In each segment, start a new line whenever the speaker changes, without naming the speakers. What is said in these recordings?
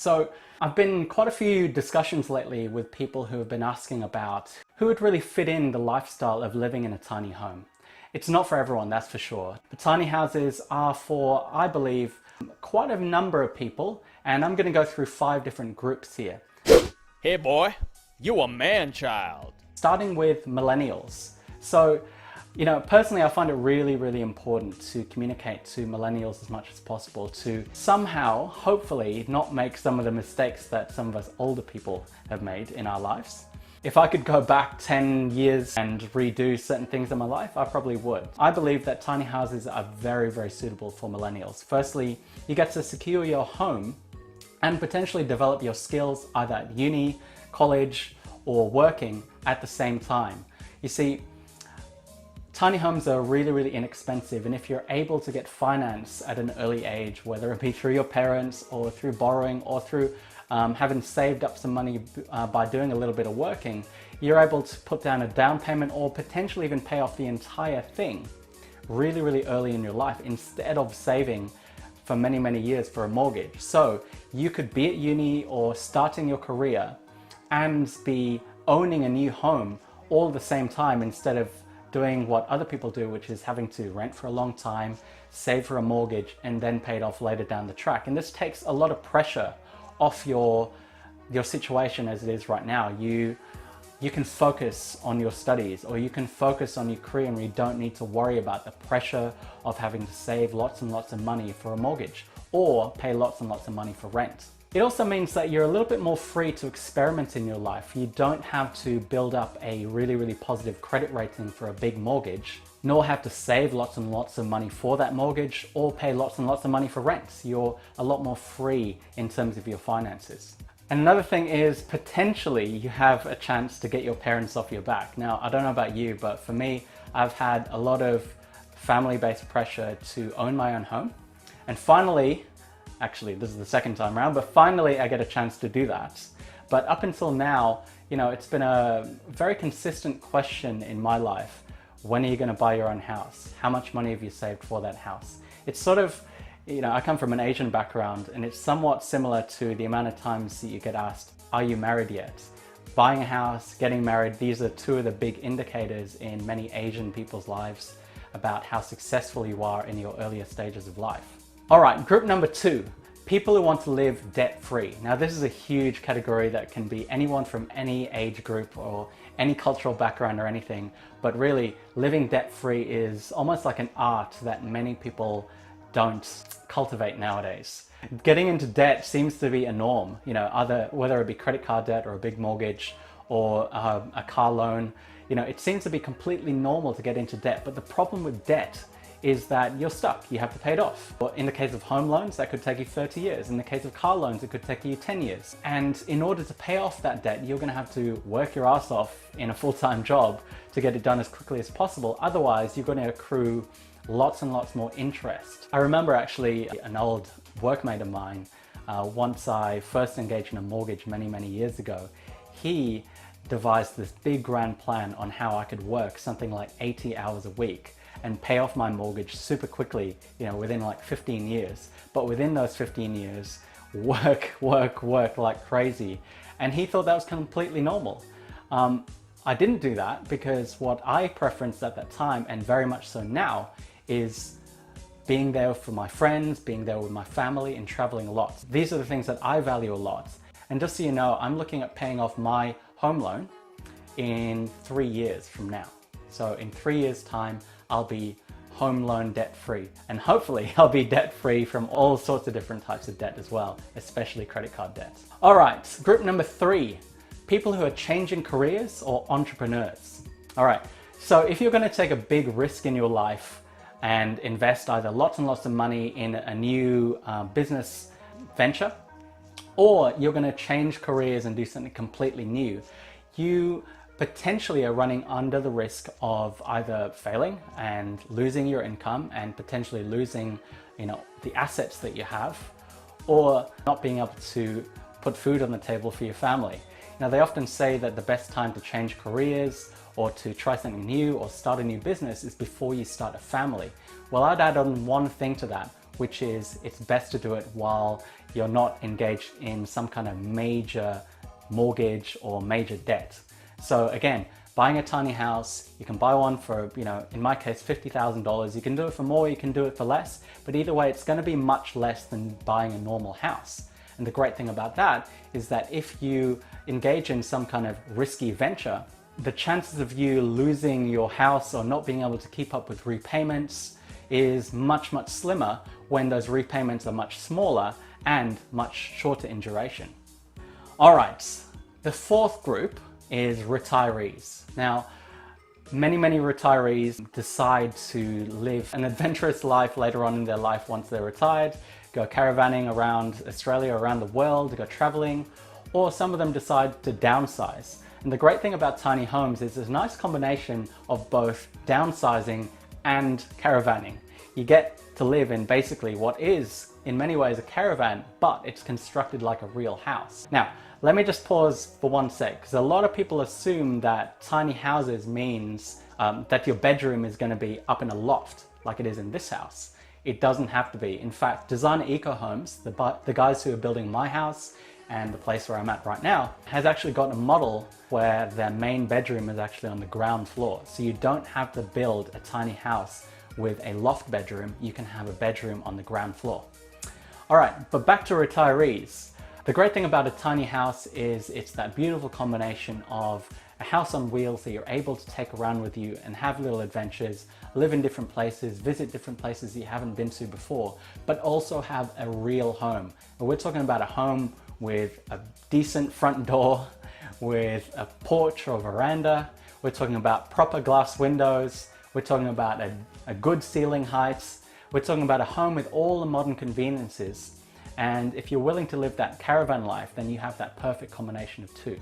So I've been quite a few discussions lately with people who have been asking about who would really fit in the lifestyle of living in a tiny home. It's not for everyone, that's for sure. The tiny houses are for, I believe, quite a number of people, and I'm going to go through 5 different groups here.
Hey boy, you a man-child.
Starting with millennials. So, personally I find it really important to communicate to millennials as much as possible to somehow, hopefully, not make some of the mistakes that some of us older people have made in our lives. If I could go back 10 years and redo certain things in my life, I probably would. I believe that tiny houses are very suitable for millennials. Firstly, you get to secure your home and potentially develop your skills either at uni, college, or working at the same time. You see, tiny homes are really inexpensive, and if you're able to get finance at an early age, whether it be through your parents or through borrowing or through having saved up some money by doing a little bit of working, you're able to put down a down payment or potentially even pay off the entire thing really early in your life instead of saving for many years for a mortgage. So you could be at uni or starting your career and be owning a new home all at the same time instead of doing what other people do, which is having to rent for a long time, save for a mortgage, and then pay it off later down the track. And this takes a lot of pressure off your situation as it is right now. You can focus on your studies, or you can focus on your career, and you don't need to worry about the pressure of having to save lots and lots of money for a mortgage or pay lots and lots of money for rent. It also means that you're a little bit more free to experiment in your life. You don't have to build up a really positive credit rating for a big mortgage, nor have to save lots and lots of money for that mortgage or pay lots and lots of money for rent. You're a lot more free in terms of your finances. And another thing is potentially you have a chance to get your parents off your back. Now, I don't know about you, but for me, I've had a lot of family-based pressure to own my own home. And finally, actually, this is the second time around, but finally I get a chance to do that. But up until now, it's been a very consistent question in my life. When are you going to buy your own house? How much money have you saved for that house? It's sort of, I come from an Asian background, and it's somewhat similar to the amount of times that you get asked, are you married yet? Buying a house, getting married, these are 2 of the big indicators in many Asian people's lives about how successful you are in your earlier stages of life. All right, group number 2, people who want to live debt-free. Now, this is a huge category that can be anyone from any age group or any cultural background or anything, but really living debt-free is almost like an art that many people don't cultivate nowadays. Getting into debt seems to be a norm, whether it be credit card debt or a big mortgage or a car loan, it seems to be completely normal to get into debt. But the problem with debt is that you're stuck, you have to pay it off. In the case of home loans, that could take you 30 years. In the case of car loans, it could take you 10 years. And in order to pay off that debt, you're gonna have to work your ass off in a full-time job to get it done as quickly as possible. Otherwise, you're gonna accrue lots and lots more interest. I remember actually an old workmate of mine, once I first engaged in a mortgage many years ago, he devised this big grand plan on how I could work something like 80 hours a week and pay off my mortgage super quickly, within like 15 years. But within those 15 years, work like crazy. And he thought that was completely normal. I didn't do that because what I preferenced at that time, and very much so now, is being there for my friends, being there with my family, and traveling a lot. These are the things that I value a lot. And just so you know, I'm looking at paying off my home loan in 3 years from now. So in 3 years' time, I'll be home loan debt free, and hopefully I'll be debt free from all sorts of different types of debt as well, especially credit card debt. All right, group number 3, people who are changing careers or entrepreneurs. All right, so if you're going to take a big risk in your life and invest either lots and lots of money in a new business venture, or you're going to change careers and do something completely new, you potentially are running under the risk of either failing and losing your income and potentially losing, the assets that you have, or not being able to put food on the table for your family. Now, they often say that the best time to change careers or to try something new or start a new business is before you start a family. Well, I'd add on one thing to that, which is it's best to do it while you're not engaged in some kind of major mortgage or major debt. So again, buying a tiny house, you can buy one for, in my case, $50,000. You can do it for more, you can do it for less, but either way, it's going to be much less than buying a normal house. And the great thing about that is that if you engage in some kind of risky venture, the chances of you losing your house or not being able to keep up with repayments is much, much slimmer when those repayments are much smaller and much shorter in duration. All right, the fourth group is retirees. Now, many retirees decide to live an adventurous life later on in their life once they're retired, go caravanning around Australia, around the world, go traveling, or some of them decide to downsize. And the great thing about tiny homes is there's a nice combination of both downsizing and caravanning. You get to live in basically what is in many ways a caravan, but it's constructed like a real house. Now, let me just pause for one sec, because a lot of people assume that tiny houses means that your bedroom is going to be up in a loft like it is in this house. It doesn't have to be. In fact, Designer Eco Homes, the guys who are building my house and the place where I'm at right now, has actually got a model where their main bedroom is actually on the ground floor. So you don't have to build a tiny house with a loft bedroom, you can have a bedroom on the ground floor. All right, but back to retirees. The great thing about a tiny house is it's that beautiful combination of a house on wheels that you're able to take around with you and have little adventures, live in different places, visit different places you haven't been to before, but also have a real home. And we're talking about a home with a decent front door, with a porch or veranda. We're talking about proper glass windows. We're talking about a good ceiling height. We're talking about a home with all the modern conveniences. And if you're willing to live that caravan life, then you have that perfect combination of two.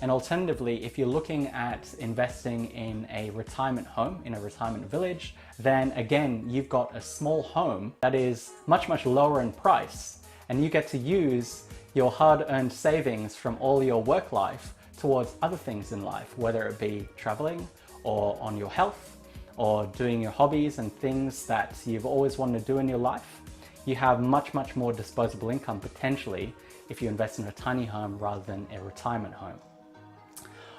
And alternatively, if you're looking at investing in a retirement home, in a retirement village, then again, you've got a small home that is much lower in price. And you get to use your hard-earned savings from all your work life towards other things in life, whether it be traveling or on your health or doing your hobbies and things that you've always wanted to do in your life. You have much more disposable income potentially if you invest in a tiny home rather than a retirement home.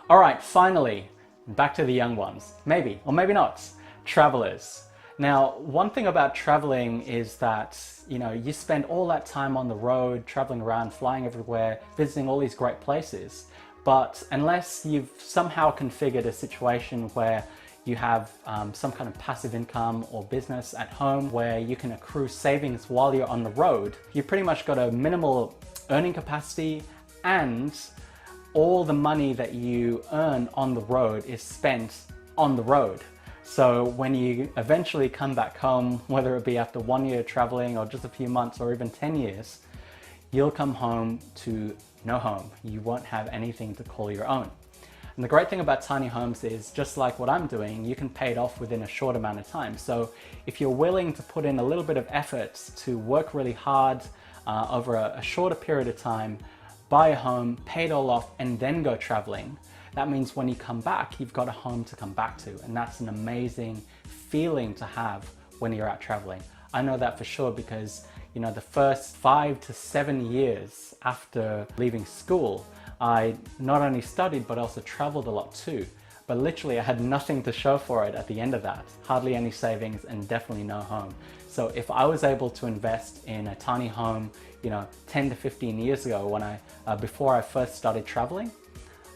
All right, finally, back to the young ones. Maybe, or maybe not, travelers. Now, one thing about traveling is that, you spend all that time on the road, traveling around, flying everywhere, visiting all these great places. But unless you've somehow configured a situation where you have some kind of passive income or business at home where you can accrue savings while you're on the road, you've pretty much got a minimal earning capacity, and all the money that you earn on the road is spent on the road. So when you eventually come back home, whether it be after 1 year traveling or just a few months or even 10 years, you'll come home to no home. You won't have anything to call your own. And the great thing about tiny homes is, just like what I'm doing, you can pay it off within a short amount of time. So if you're willing to put in a little bit of effort to work really hard over a shorter period of time, buy a home, pay it all off, and then go traveling, that means when you come back, you've got a home to come back to. And that's an amazing feeling to have when you're out traveling. I know that for sure because, the first 5 to 7 years after leaving school, I not only studied, but also traveled a lot too. But literally I had nothing to show for it at the end of that. Hardly any savings and definitely no home. So if I was able to invest in a tiny home, 10 to 15 years ago when before I first started traveling,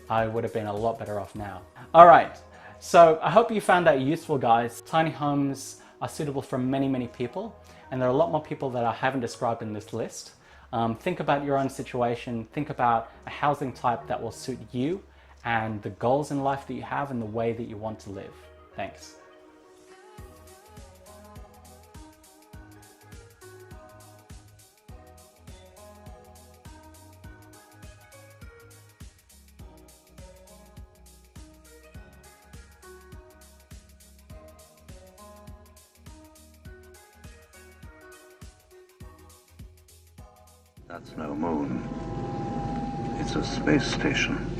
I would have been a lot better off now. All right, so I hope you found that useful, guys. Tiny homes are suitable for many people, and there are a lot more people that I haven't described in this list. Think about your own situation, think about a housing type that will suit you and the goals in life that you have and the way that you want to live. Thanks.
That's no moon. It's a space station.